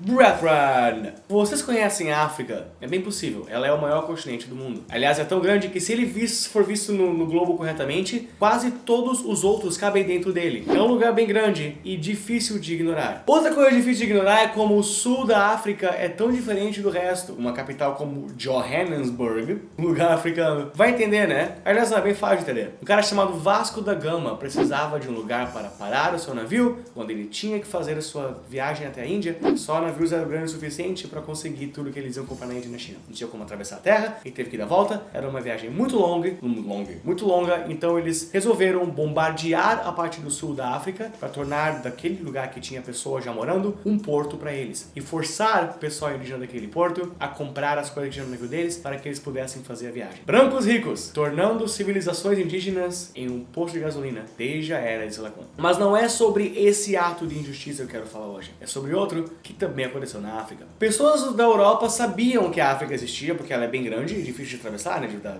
Brethren! Vocês conhecem a África? É bem possível, ela é o maior continente do mundo. Aliás, é tão grande que se ele for visto no globo corretamente, quase todos os outros cabem dentro dele. É um lugar bem grande e difícil de ignorar. Outra coisa difícil de ignorar é como o sul da África é tão diferente do resto. Uma capital como Johannesburg, um lugar africano. Vai entender, né? Aliás, é bem fácil de entender. Um cara chamado Vasco da Gama precisava de um lugar para parar o seu navio quando ele tinha que fazer a sua viagem até a Índia. Só navios eram grandes o suficiente para conseguir tudo que eles iam comprar na Índia e na China. Não tinha como atravessar a terra e teve que dar volta. Era uma viagem muito longa, então eles resolveram bombardear a parte do sul da África para tornar daquele lugar que tinha pessoas já morando um porto para eles e forçar o pessoal indígena daquele porto a comprar as coisas que tinham no navio deles para que eles pudessem fazer a viagem. Brancos ricos, tornando civilizações indígenas em um posto de gasolina desde a era de Silicon. Mas não é sobre esse ato de injustiça que eu quero falar hoje. É sobre outro que também aconteceu na África. Pessoas da Europa sabiam que a África existia, porque ela é bem grande e difícil de atravessar, né, de dar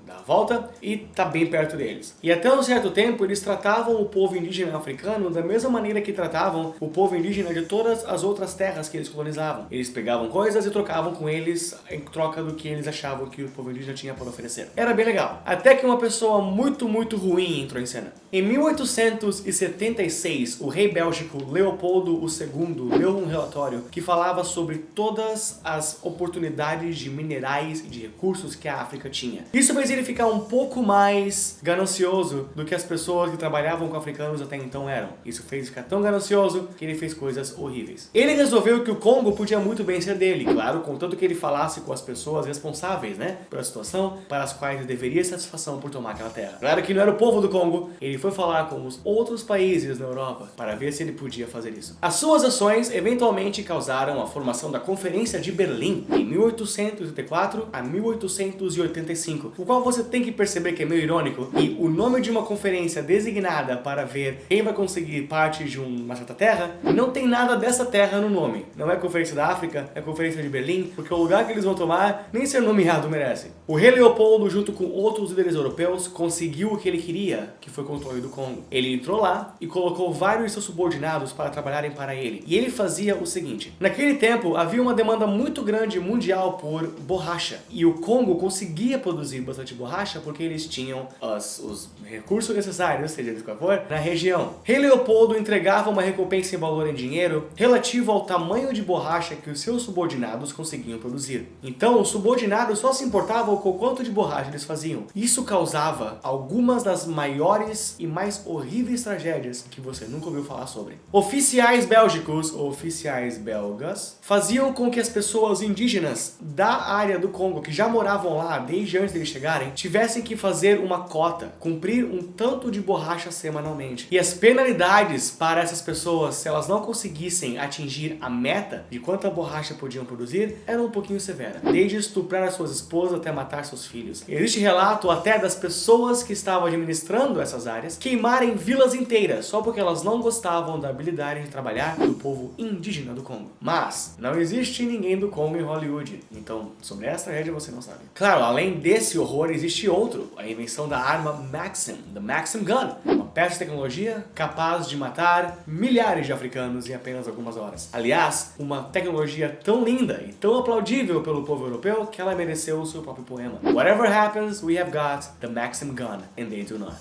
a volta, e tá bem perto deles. E até um certo tempo, eles tratavam o povo indígena africano da mesma maneira que tratavam o povo indígena de todas as outras terras que eles colonizavam. Eles pegavam coisas e trocavam com eles em troca do que eles achavam que o povo indígena tinha para oferecer. Era bem legal. Até que uma pessoa muito ruim entrou em cena. Em 1876, o rei bélgico Leopoldo II leu um relatório que falava sobre todas as oportunidades de minerais e de recursos que a África tinha. Isso fez ele ficar um pouco mais ganancioso do que as pessoas que trabalhavam com africanos até então eram. Isso fez ele ficar tão ganancioso que ele fez coisas horríveis. Ele resolveu que o Congo podia muito bem ser dele, claro, contanto que ele falasse com as pessoas responsáveis, né, pela situação, para as quais ele deveria satisfação por tomar aquela terra. Claro que não era o povo do Congo, ele foi falar com os outros países na Europa para ver se ele podia fazer isso. As suas ações eventualmente causaram a formação da Conferência de Berlim em 1884 a 1885, o qual você tem que perceber que é meio irônico, e o nome de uma conferência designada para ver quem vai conseguir parte de uma certa terra, não tem nada dessa terra no nome. Não é Conferência da África, é Conferência de Berlim, porque o lugar que eles vão tomar nem ser nomeado merece. O rei Leopoldo, junto com outros líderes europeus, conseguiu o que ele queria, que foi o controle do Congo. Ele entrou lá e colocou vários de seus subordinados para trabalharem para ele. E ele fazia o seguinte: naquele tempo havia uma demanda muito grande mundial por borracha. E o Congo conseguia produzir bastante borracha porque eles tinham os recursos necessários, seja de qual for, na região. Rei Leopoldo entregava uma recompensa em valor em dinheiro relativo ao tamanho de borracha que os seus subordinados conseguiam produzir. Então, os subordinados só se importavam com o quanto de borracha eles faziam. Isso causava algumas das maiores e mais horríveis tragédias que você nunca ouviu falar sobre. Oficiais bélgicos ou oficiais belgas faziam com que as pessoas indígenas da área do Congo, que já moravam lá desde antes deles chegarem, tivessem que fazer uma cota, cumprir um tanto de borracha semanalmente. E as penalidades para essas pessoas, se elas não conseguissem atingir a meta de quanta borracha podiam produzir, eram um pouquinho severas. Desde estuprar as suas esposas até matar seus filhos. Existe relato até das pessoas que estavam administrando essas áreas queimarem vilas inteiras só porque elas não gostavam da habilidade de trabalhar do povo indígena do Congo. Mas não existe ninguém do Congo em Hollywood, então sobre essa tragédia você não sabe. Claro, além desse horror existe outro, a invenção da arma Maxim, the Maxim Gun, uma peça de tecnologia capaz de matar milhares de africanos em apenas algumas horas. Aliás, uma tecnologia tão linda e tão aplaudível pelo povo europeu que ela mereceu o seu próprio poema. Whatever happens, we have got the Maxim Gun and they do not.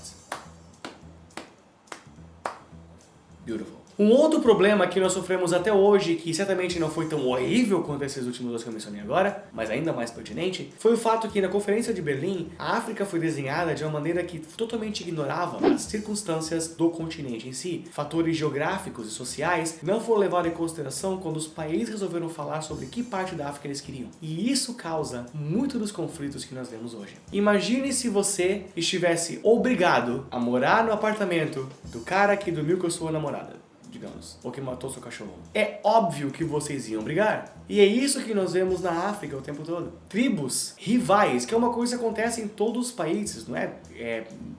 Beautiful. Um outro problema que nós sofremos até hoje, que certamente não foi tão horrível quanto esses últimos dois que eu mencionei agora, mas ainda mais pertinente, foi o fato que na Conferência de Berlim, a África foi desenhada de uma maneira que totalmente ignorava as circunstâncias do continente em si. Fatores geográficos e sociais não foram levados em consideração quando os países resolveram falar sobre que parte da África eles queriam. E isso causa muito dos conflitos que nós vemos hoje. Imagine se você estivesse obrigado a morar no apartamento do cara que dormiu com a sua namorada. digamos, ou que matou seu cachorro. É óbvio que vocês iam brigar. E é isso que nós vemos na África o tempo todo. Tribos rivais, que é uma coisa que acontece em todos os países, não é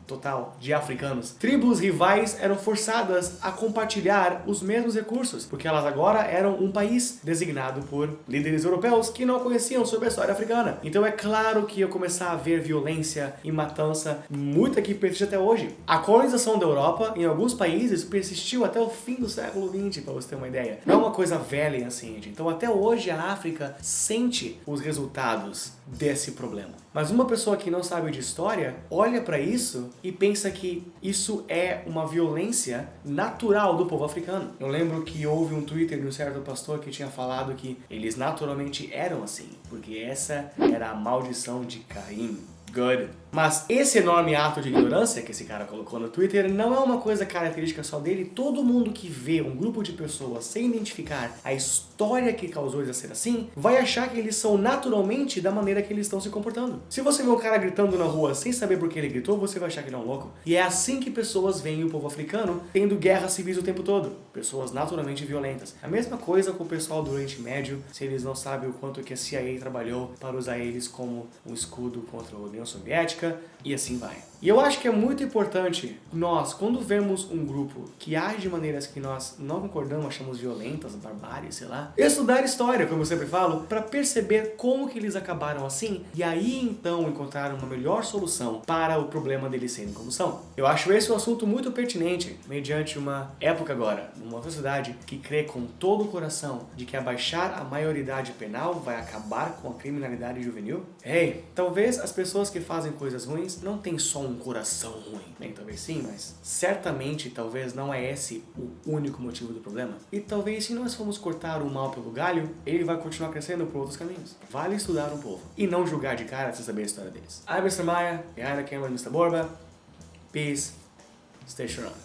total de africanos. Tribos rivais eram forçadas a compartilhar os mesmos recursos, porque elas agora eram um país designado por líderes europeus que não conheciam sobre a história africana. Então é claro que ia começar a haver violência e matança, muito aqui persiste até hoje. A colonização da Europa, em alguns países, persistiu até o fim do século XX, para você ter uma ideia. Não é uma coisa velha assim, gente. Então até hoje a África sente os resultados desse problema. Mas uma pessoa que não sabe de história, olha para isso e pensa que isso é uma violência natural do povo africano. Eu lembro que houve um Twitter de um certo pastor que tinha falado que eles naturalmente eram assim, porque essa era a maldição de Caim. Good. Mas esse enorme ato de ignorância que esse cara colocou no Twitter não é uma coisa característica só dele. Todo mundo que vê um grupo de pessoas sem identificar a história que causou eles a ser assim, vai achar que eles são naturalmente da maneira que eles estão se comportando. Se você vê um cara gritando na rua sem saber por que ele gritou, você vai achar que ele é um louco. E é assim que pessoas veem o povo africano tendo guerras civis o tempo todo. Pessoas naturalmente violentas. A mesma coisa com o pessoal do Oriente Médio, se eles não sabem o quanto que a CIA trabalhou para usar eles como um escudo contra a União Soviética, e assim vai. E eu acho que é muito importante nós, quando vemos um grupo que age de maneiras que nós não concordamos, achamos violentas, barbárie, sei lá, estudar história, como eu sempre falo, para perceber como que eles acabaram assim e aí então encontrar uma melhor solução para o problema deles serem como são. Eu acho esse um assunto muito pertinente mediante uma época agora, numa sociedade que crê com todo o coração de que abaixar a maioridade penal vai acabar com a criminalidade juvenil. Ei, talvez as pessoas que fazem coisas ruins não têm só um coração ruim. Bem, talvez sim, mas certamente talvez não é esse o único motivo do problema. E talvez se nós formos cortar o mal pelo galho, ele vai continuar crescendo por outros caminhos. Vale estudar um povo e não julgar de cara sem saber a história deles. I'm Mr. Maia, behind the camera Mr. Borba. Peace. Stay strong.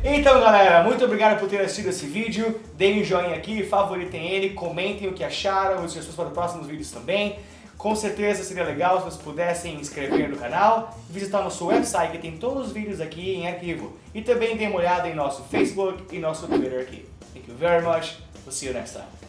Então galera, muito obrigado por ter assistido esse vídeo. Deem um joinha aqui, favoritem ele, comentem o que acharam, os sugestões para os próximos vídeos também. Com certeza seria legal se vocês pudessem inscrever no canal e visitar nosso website que tem todos os vídeos aqui em arquivo. E também dê uma olhada em nosso Facebook e nosso Twitter aqui. Thank you very much. We'll see you next time.